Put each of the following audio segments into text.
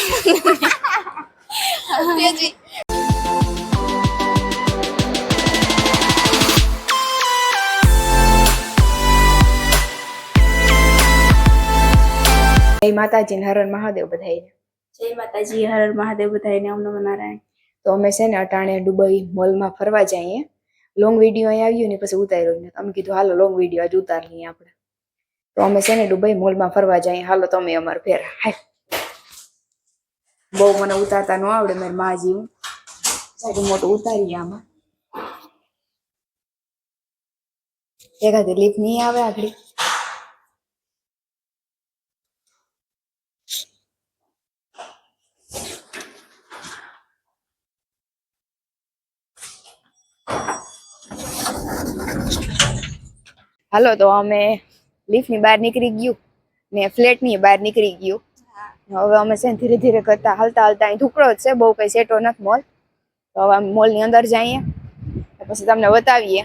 તેજી જય માતાજી હર હર મહાદેવ બધાઈને. જય માતાજી હર હર મહાદેવ બધાઈને. ઓમ નમઃ નારાયણ. તો અમે છે ને અટાણે દુબઈ મોલમાં ફરવા જઈએ. લોંગ વિડીયો અહીં આવ્યું ને પછી ઉતાર્યો ને અમે કીધું હાલો લોંગ વિડીયો આજ ઉતાર લઈએ આપણે. તો અમે છે ને દુબઈ મોલમાં ફરવા જઈએ. હાલો તમે અમાર ફેર હાય. બહુ મને ઉતારતા ન આવડે મારી માં જેવું. સારું મોટું ઉતારીએ આમાં. એકાદી લીપ નહીં આવે આગળ. હાલો તો અમે લિફ્ટની બહાર નીકળી ગયું ને ફ્લેટની બહાર નીકળી ગયું. હવે અમે છે ને ધીરે ધીરે કરતા હાલતા હાલતા અહીં ઢુકડો જ છે, બહુ કઈ સેટો નથી મોલ. તો હવે અમે મોલની અંદર જઈએ પછી તમને બતાવીએ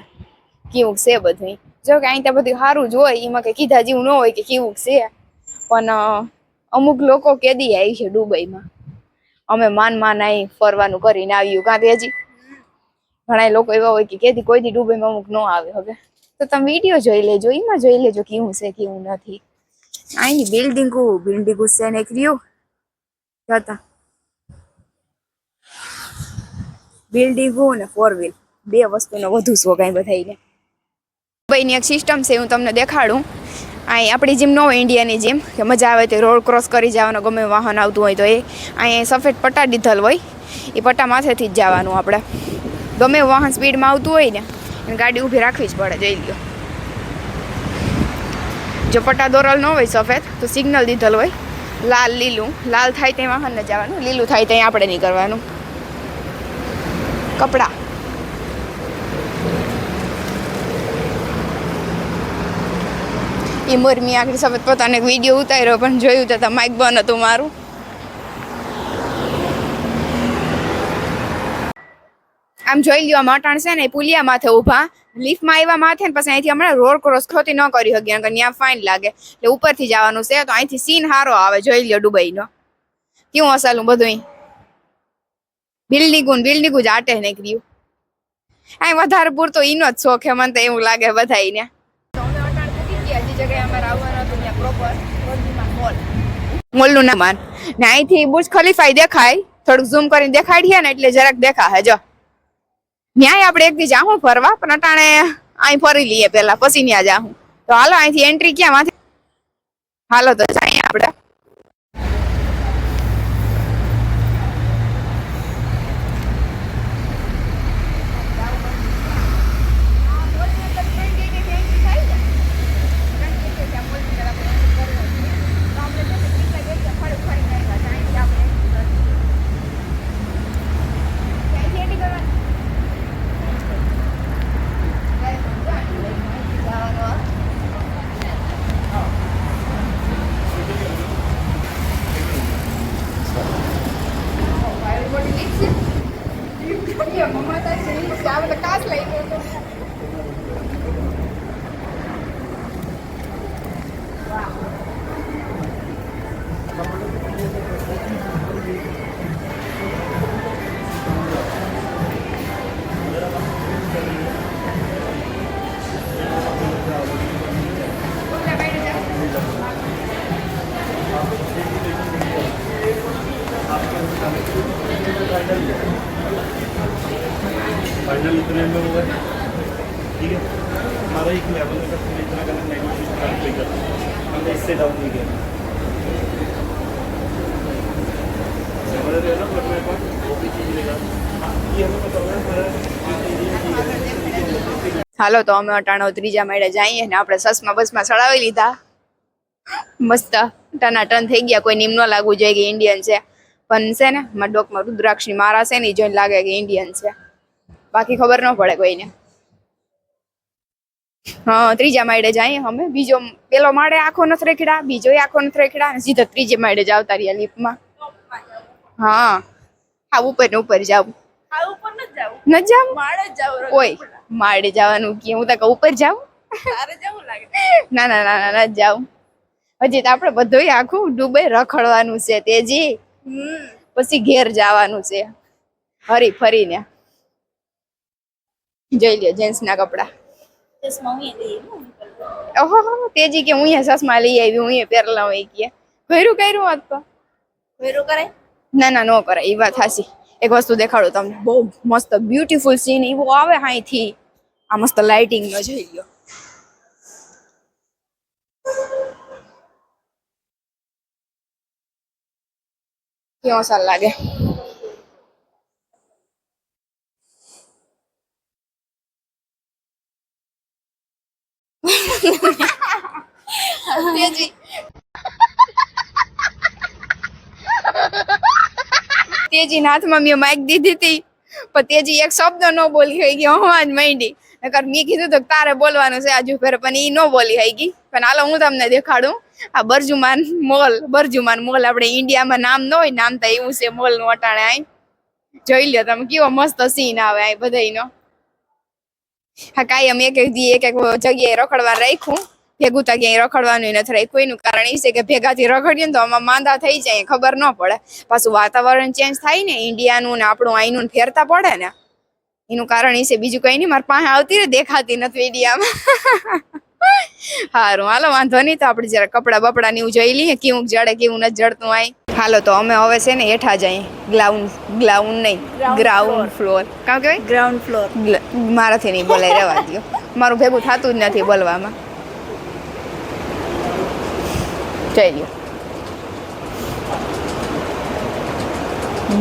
કેવું છે બધું. જો કે અહીં ત્યાં બધું સારું જ હોય, એમાં કઈ કીધા જેવું ન હોય કે કેવું છે, પણ અમુક લોકો કેદી આવી છે દુબઈમાં. અમે માન અહીં ફરવાનું કરીને આવ્યું કાં હજી ઘણા લોકો એવા હોય કે કેદી કોઈ દી દુબઈમાં અમુક ન આવે. હવે તો તમે વિડીયો જોઈ લેજો, એમાં જોઈ લેજો કેવું છે કેવું નથી. અહીંની બિલ્ડિંગો છે ને એક રહ્યું હતા બિલ્ડિંગો ને 4 વ્હીલ બે વસ્તુનો વધુ શોખ અહીં બધાઈને. દુબઈની એક સિસ્ટમ છે, હું તમને દેખાડું. અહીં આપણી જેમ ન હોય ઇન્ડિયાની જેમ કે મજા આવે તો રોડ ક્રોસ કરી જવાનો, ગમે વાહન આવતું હોય તો એ અહીં સફેદ પટ્ટા દીધલ હોય, એ પટ્ટા માથેથી જ જવાનું. આપણે ગમે વાહન સ્પીડમાં આવતું હોય ને એને ગાડી ઊભી રાખવી જ પડે. જોઈ લ્યો, જો પટ્ટા દોરલ ન હોય સફેદ તો સિગ્નલ દીધલ હોય લાલ લીલું. લાલ થાય ત્યાં વાહનને જવાનું, લીલું થાય ત્યાં આપણે નહીં કરવાનું. કપડા એ મોરમી આગળ સફેદ પોતાને વિડીયો ઉતાર્યો પણ જોયું તો માઇક બંધ હતું મારું. આમ જોઈ લ્યો, આમ અટાણ છે ને પુલિયા માથે ઊભા, લિફ્ટમાં આવ્યા માથે ને પછી અહીંથી હમણાં રોડ ક્રોસ ખોતી ન કરી શકીએ, ત્યાં ફાઇન લાગે. એટલે ઉપરથી જવાનું છે. તો અહીંથી સીન સારો આવે. જોઈ લ્યો દુબઈનો કેવું અસલું બધું. બિલ્ડિંગું જ આટે નીકળ્યું. અહીં વધારે પૂરતો ઈનો જ શોખ છે મને તો એવું લાગે બધાને. મોલનું નામ ને અહીંથી બુર્જ ખલીફા દેખાય, થોડુંક ઝૂમ કરીને દેખાડીએ ને એટલે જરાક દેખાય. જો ન્યાય આપણે એક દી જાહું ફરવા, પણ અટાણે અહીં ફરી લઈએ પેલા, પછી ત્યાં જાહું. તો હાલો અહીંથી એન્ટ્રી ક્યાં માંથી. હાલો તો જઈએ આપણે. फाइनल इतने में होगा, ठीक है. हमारा एक लेवल का फिर इतना करना नेगोशिएशन करते हैं, हम इससे डाउन नहीं गए. हमारे रहना पर मेरे पास वो भी चीज़ लेगा, ये हमें बताओ है. હાલો તો અમે અટાણો ત્રીજા માળે જઈએ ને આપણે સસમાં બસમાં ચડાવી લીધા. મસ્ત ટનાટન થઈ ગયા. કોઈ નિમ ન લાગવું જોઈએ કે ઇન્ડિયન છે, પણ છે ને મારા ડોકમાં રુદ્રાક્ષની મારા છે ને જોઈને લાગે કે ઇન્ડિયન છે, બાકી ખબર ન પડે કોઈને. હા, ત્રીજા માળે જઈએ અમે. બીજો પેલો માળે આખો નથી રેખડા, બીજો આખો નથી રેખડા, અને સીધા ત્રીજે માળે જ આવતા રહ્યા લિફ્ટમાં. હા હા, ઉપર ને ઉપર જાવ. ન જાવ ઓય માળે જવાનું કે હું તો ઉપર જાઉં. ના ના ના ના ના જાઉં. હજી તો આપણે બધું આખું દુબઈ રખડવાનું છે તેજી. પછી ઘેર જવાનું છે હરી ફરીને. જોઈ લ્યો જેન્ટ્સ ના કપડા. ઓહો તેજી કે હું ચશ્મા લઈ આવી હું પહેરલા હોય કે ભર્યું કર્યું હોત તો કરાય ના ના નો કરે એ વાત હાસી. એક વસ્તુ દેખાડું તમને બહુ મસ્ત બ્યુટીફુલ સીન એવો આવે અહીંથી. આ મસ્ત લાઇટિંગ નો જોઈ લ્યો. કેવો સારું લાગે. તેજી તેજી હાથમાં મેં માઇક દીધી હતી પણ તેજી એક શબ્દ ન બોલી હોય ગઈ હું જ માંડી. નકર મેં કીધું તો તારે બોલવાનું છે આજુ ફેર પણ ઈ ન બોલી હોય ગઈ. પણ હાલો હું તમને દેખાડું આ બરજુમાન મોલ આપણે ઇન્ડિયામાં નામ ન હોય નામ તો એવું છે મોલ નું અટાણે આઈ જોઈ લ્યો તમે કેવો મસ્ત સીન આવે આ બધાયનો. હા કાયમ એક એક જગ્યાએ રખડવા રાખ્યું ભેગું તો ક્યાંય રખડવાનું નથી રાખ્યું. એનું કારણ એ છે કે ભેગાથી રખડીએ ને તો આમાં માંદા થઈ જાય ખબર ન પડે. પાછું વાતાવરણ ચેન્જ થાય ને ઇન્ડિયાનું ને આપણું અહીંનું ફેરતા પડે ને એનું કારણ એ છે બીજું કઈ નહીં. મારી પાસે આવતી ને દેખાતી નથી ઇન્ડિયામાં. સારું હાલો વાંધો નહીં તો આપણે જરા કપડા બપડા ને એવું જોઈ લઈએ કેવું જડે કેવું નથી જડતું આય. હાલો તો અમે હવે છે ને હેઠા જઈએ ગ્રાઉન્ડ નહીં ગ્રાઉન્ડ ફ્લોર કામ કહેવાય ગ્રાઉન્ડ ફ્લોર. મારાથી નહીં બોલાય રહેવા દો મારું ભેગું થતું જ નથી બોલવામાં. જઈ લ્યો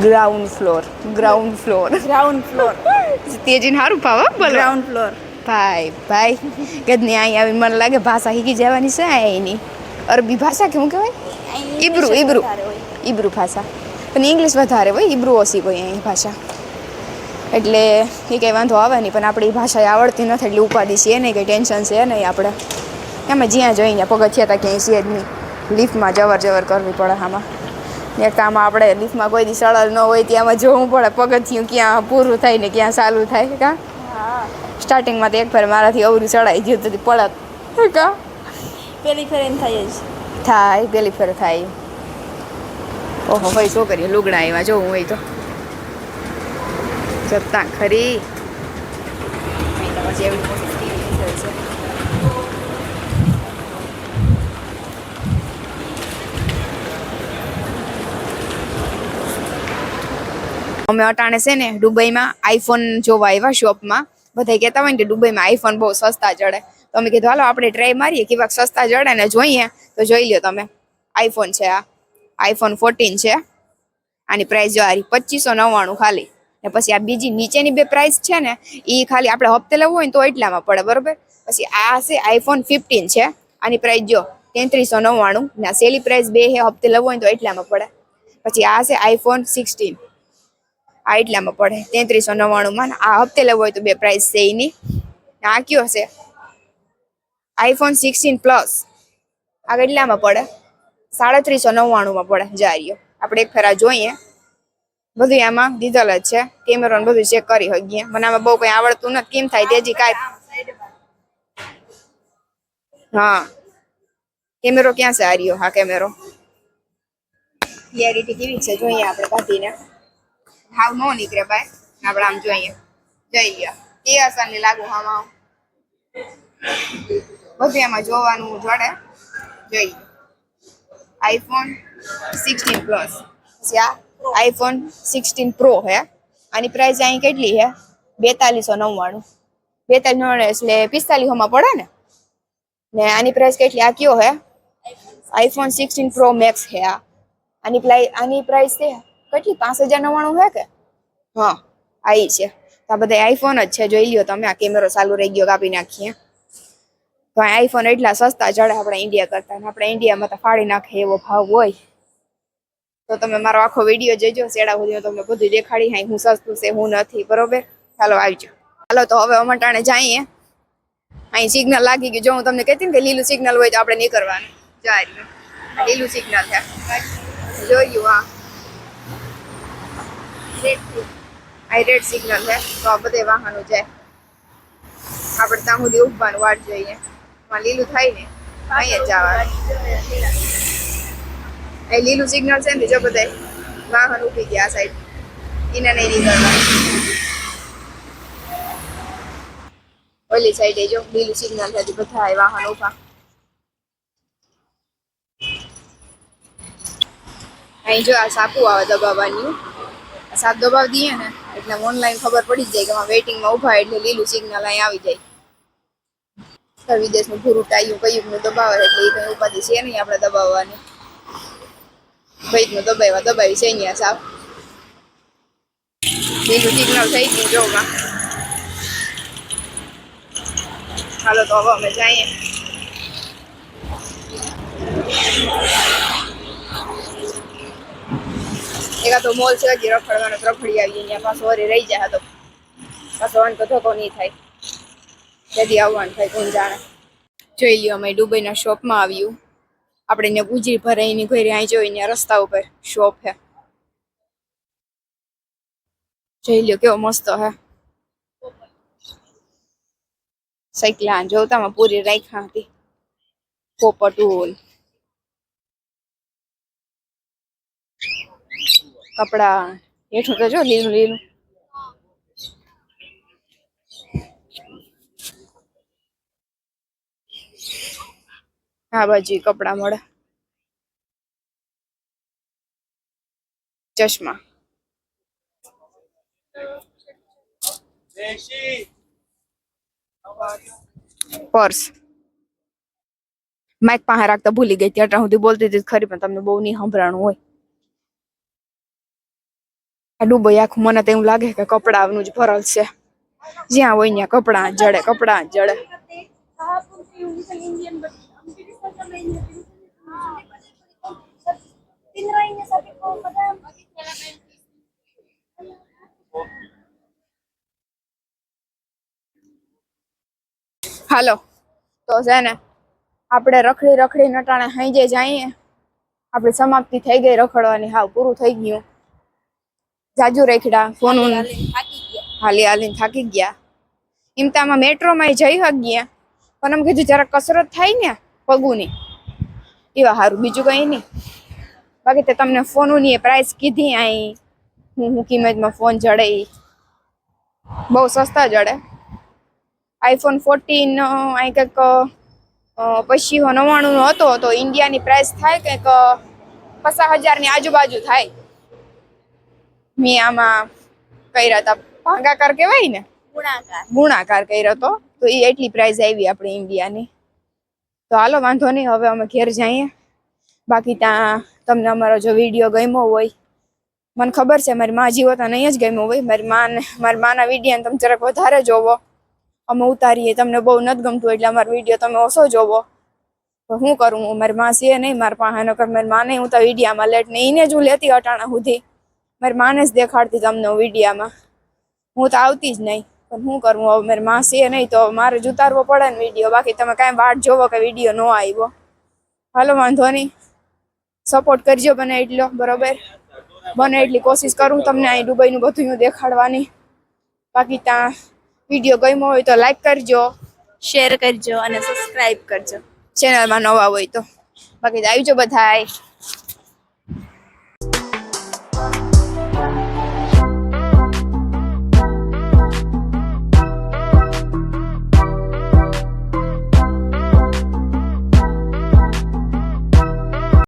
ગ્રાઉન્ડ ફ્લોર તેજીને સારું ભાવ બોલો ગ્રાઉન્ડ ફ્લોર. ભાઈ કદની અહીં આવીને મને લાગે ભાષા શીખી જવાની છે એની. અરબી ભાષા કેવું કહેવાય ઈબ્રુ ભાષા પણ ઇંગ્લિશ વધારે હોય ઈબ્રુ ઓછી હોય અહીં ભાષા એટલે એ કંઈ વાંધો આવે નહીં. પણ આપણે એ ભાષા આવડતી નથી એટલે ઉપાધિ છે નહીં કંઈ ટેન્શન છે નહીં. આપણે એમાં જ્યાં જઈને પગથિયા હતા ક્યાંય છે જ નહીં. લિફ્ટમાં જવર કરવી પડે આમાં. એક તો આમાં આપણે લિફ્ટમાં કોઈ દી સળલ ન હોય ત્યાંમાં જોવું પડે પગથિયું ક્યાં પૂરું થાય ને ક્યાં ચાલુ થાય કા. સ્ટાર્ટિંગમાં તો એક ફેર મારાથી અવરું ચડાઈ ગયું તો પડત કા પેલી ફેર એમ થાય જ પેલી ફેર થાય. ઓહો ભાઈ શું કરીએ લુગડા એમાં જોવું હોય તો જતા ખરી. પછી એવી મોટી સ્કીન છે. અમે અટાણે છે ને દુબઈમાં આઈફોન જોવા આવ્યા શોપમાં. બધા કહેતા હોય ને કે દુબઈમાં આઈફોન બહુ સસ્તા જડે તો અમે કીધું હાલો આપણે ટ્રાય મારીએ કેવાક સસ્તા જડે ને જોઈએ. તો જોઈ લ્યો તમે આઈફોન છે આ આઈફોન 14 છે. આની પ્રાઇસ જો આરી 2599 ખાલી. ને પછી આ બીજી નીચેની બે પ્રાઇસ છે ને એ ખાલી આપણે હપ્તે લેવું હોય ને તો એટલામાં પડે બરોબર. પછી આ છે આઈફોન 15 છે આની પ્રાઇસ જો 3399 ને સેલી પ્રાઇસ બે હે હપ્તે લેવું હોય તો એટલામાં પડે. પછી આ છે આઈફોન 16 આ એટલામાં પડે 3399 આ હપ્તે લેવો હોય તો બે પ્રાઇસ છે એની. આ કયો છે આઈફોન 16 પ્લસ આ કેટલામાં પડે 3399 પડે જારીઓ. આપણે એક ફેરા જોઈએ બધું આમાં દીધલ જ છે કેમેરો ને બધું ચેક કરી શકીએ. મને આમાં બહુ કઈ આવડતું નથી કેમ થાય તેજી કાંઈ. હા કેમેરો ક્યાં છે આર્યો હા કેમેરો ક્લિયરિટી કેવી છે જોઈએ આપણે કાઢીને. હાવ નો નીકળે ભાઈ આપણે આમ જોઈએ જઈ લ્યો કે આસાની લાગુ આમાં બધું એમાં જોવાનું જડે. જોઈ આઈફોન 16 પ્લસ પછી આ આઈફોન 16 પ્રો હે આની પ્રાઇસ અહીં કેટલી હે 4299 એટલે 4500 માં પડે ને આની પ્રાઇસ કેટલી આ કયો હે આઈફોન 16 પ્રો મેક્સ હે આની પ્રાઇસ છે કેટલી 5099 હે કે હા આ છે. આ બધા આઈફોન જ છે જોઈ લ્યો તમે. આ કેમેરો ચાલુ રહી ગયો કાપી નાખીએ તો આઈફોન એટલા સસ્તા જડે આપણા ઇન્ડિયા કરતા. આપણે ઇન્ડિયામાં તો ફાડી નાખે એવો ભાવ હોય. તો તમે મારો આખો વિડીયો જોજો શેડા સુધી તમને બધું દેખાડી હા હું સસ્તું છે હું નથી બરોબર. ચાલો આવજો. ચાલો તો હવે અમટાણે જઈએ. અહીં સિગ્નલ લાગી ગયું જો હું તમને કહેતી ને કે લીલું સિગ્નલ હોય તો આપણે નીકળવાનું જાય લીલું સિગ્નલ છે જોયું. હા રેડ સિગ્નલ છે તો આ બધે વાહનો જાય આપણે ત્યાં સુધી ઉભવાનું વાટ જોઈએ. લીલું થાય ને અહીંયા જ જવાનું. એ લીલું સિગ્નલ છે ને જો બધા વાહન ઉભી ગયા આ સાઈડ, એને નહીં નીકળવા. ઓલી સાઈડે જો લીલું સિગ્નલ થતી બધા વાહન ઉભા. અહીં જો આ સાપુ આવે દબાવવાની, સાપ દબાવી દઈએ ને એટલે ઓનલાઈન ખબર પડી જ જાય કે વેઇટિંગમાં ઉભા એટલે લીલું સિગ્નલ અહીં આવી જાય. વિદેશનું ભૂરું ટાયું કયું દબાવે એટલે એ કઈ ઉપાધિ છે નહીં આપણે દબાવવાની. ભાઈ દબાવી છે અહીંયા સાપ. લીલું સિગ્નલ થઈ ગયું જોમાં. હાલો તો હવે અમે જઈએ. એકા તો મોલ છે હજી રખડવાનો, રખડી આવી અહીંયા પાછો વરે રહી જાય તો પાછો વાન તો ધક્કો નહીં થાય. જલ્દી આવવાનું થાય કોણ જાણે. જોઈ લ્યો અમે દુબઈના શોપમાં આવ્યું. આપણે ને ગુજરી ભરાઈની ઘરે અહીં જોઈને રસ્તા ઉપર શોપ હે. જોઈ લ્યો કેવો મસ્ત હે. સાયકલા જોતામાં પૂરી રાખ્યા હતી. પોપટુલ કપડા હેઠું તો જો લીલું લીલું. આ બાજુ કપડા મળે. ચશ્મા, પર્સ. માઇક પાસે રાખતા ભૂલી ગઈ ત્યાં સુધી બોલતી હતી ખરી, પણ તમને બહુ નહીં સંભળાણું હોય. આ દુબઈ આખું મને તો એવું લાગે કે કપડાનું જ ભરલ છે. જ્યાં હોય ત્યાં કપડા જડે, કપડા જડે. હાલો તો છે ને આપણે રખડી રખડી નટાણે હાંજે જઈએ. આપણી સમાપ્તિ થઈ ગઈ રખડવાની, હાવ પૂરું થઈ ગયું. જાજુ રેખડા ફોન હાલી હાલીને થાકી ગયા. એમ તો આમાં મેટ્રોમાં જઈ ગયા, પણ એમ કીધું જરાક કસરત થાય ને પગુની, એવા સારું, બીજું કઈ નહીં. બાકી તો તમને ફોનની પ્રાઇસ કીધી અહીં હું કિંમતમાં ફોન જડે, બહુ સસ્તા જડે. આઈફોન 14 અહીં કંઈક 2599 નો હતો, તો ઇન્ડિયાની પ્રાઇસ થાય કંઈક 50,000 ની આજુબાજુ થાય. મેં આમાં કર્યા હતા ભાગાકાર કહેવાય ને, ગુણાકાર કર્યો હતો, તો એ એટલી પ્રાઇસ આવી આપણી ઇન્ડિયાની. તો હાલો વાંધો નહીં, હવે અમે ઘેર જઈએ. બાકી ત્યાં તમને અમારો જો વિડીયો ગમ્યો હોય, મને ખબર છે મારી મા જીવો તો નહીં જ ગમ્યો હોય, મારી માના વિડીયો તમે જરાક વધારે જોવો. અમે ઉતારીએ તમને બહુ નથી ગમતું એટલે અમારો વિડીયો તમે ઓછો જોવો. તો શું કરું, હું મારી માં છે નહીં મારા પાસે, નકર મારી માં નહીં હું તો વિડીયામાં લેટ ને એને જ હું લેતી અટાણા સુધી. મારી માને જ દેખાડતી તમને વિડીયામાં, હું તો આવતી જ નહીં. પણ શું કરું હવે, મારી માં છે નહીં તો મારે જ ઉતારવો પડે ને વિડીયો. બાકી તમે કાંઈ વાટ જોવો કે વિડીયો ન આવ્યો. હાલો વાંધો નહીં, સપોર્ટ કરજો બને એટલો, બરોબર? બને એટલી કોશિશ કરું તમને અહીં દુબઈનું બધું હું દેખાડવાની. બાકી ત્યાં વિડીયો ગમ્યો હોય તો લાઈક કરજો, શેર કરજો અને સબસ્ક્રાઇબ કરજો ચેનલમાં નવા હોય તો. બાકી આવજો બધાય.